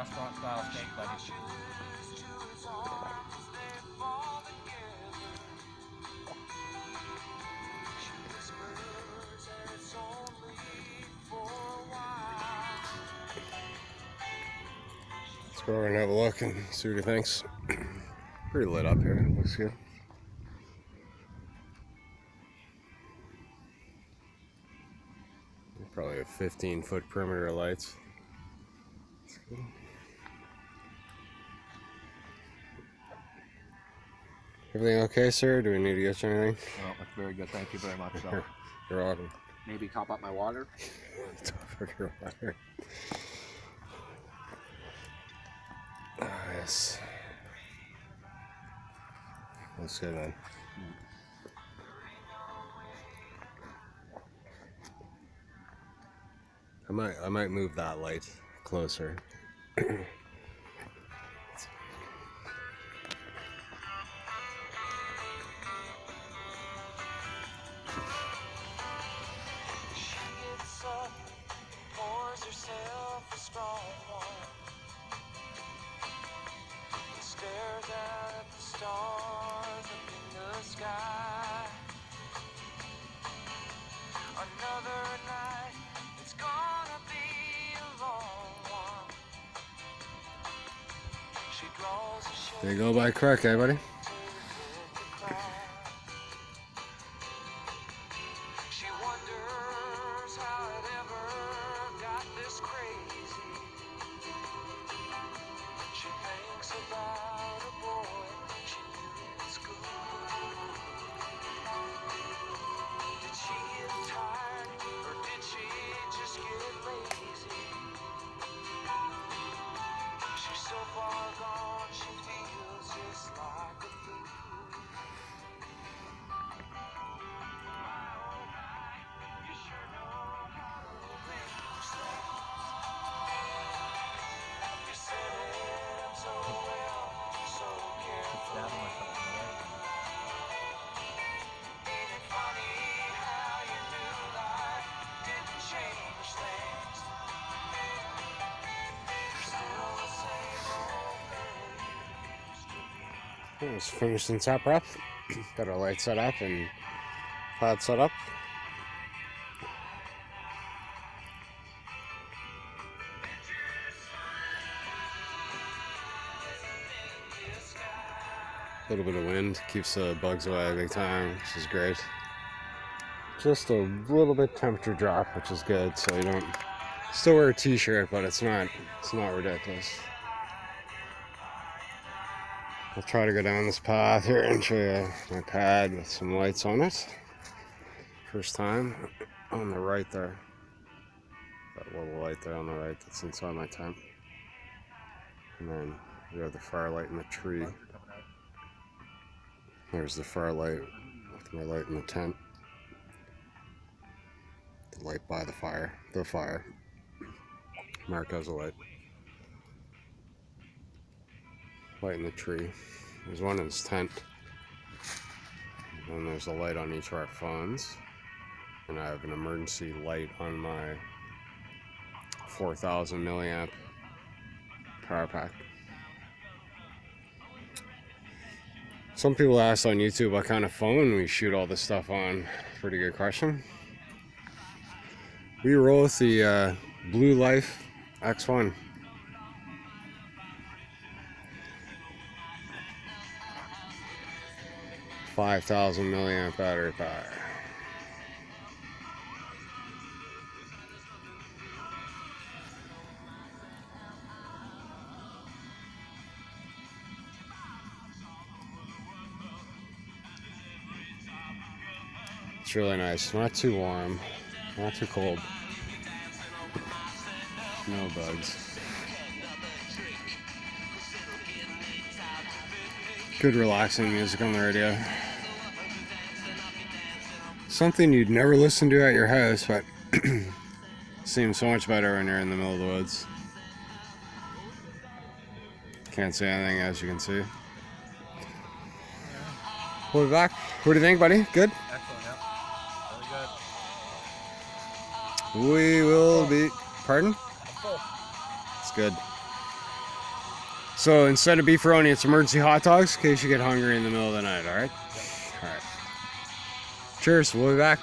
restaurant style steak, buddy. Let's go over and have a look and see what he thinks. Pretty lit up here. Looks good. Probably a 15-foot perimeter of lights. That's good. Everything okay, sir? Do we need to get you anything? No, that's very good. Thank you very much. So, You're welcome. maybe top up my water. Top of your water. Oh, yes. Looks good, man. I might move that light closer. They go by quick, eh, buddy? Just finishing top prep. Got our light set up and pod set up. A little bit of wind keeps the bugs away big time, which is great. Just a little bit temperature drop, which is good, so you don't still wear a t-shirt, but it's not ridiculous. I'll try to go down this path here and show you my pad with some lights on it. First time on the right there. That little light there on the right that's inside my tent. And then we have the fire light in the tree. There's the fire light with my light in the tent. The light by the fire. Mark has a light. Light in the tree. There's one in his tent. And there's a light on each of our phones. And I have an emergency light on my 4,000 milliamp power pack. Some people ask on YouTube what kind of phone we shoot all this stuff on. Pretty good question. We roll with the Blue Life X1. $5,000 milliamp battery power. It's really nice. Not too warm, not too cold. No bugs. Good relaxing music on the radio. Something you'd never listen to at your house, but seems so much better when you're in the middle of the woods. Can't see anything, as you can see. We'll be back. What do you think, buddy? Good? Excellent, yeah. Really good. We will be... Pardon? Full. It's good. So instead of beefaroni, it's emergency hot dogs in case you get hungry in the middle of the night, alright? Alright. Cheers, we'll be back.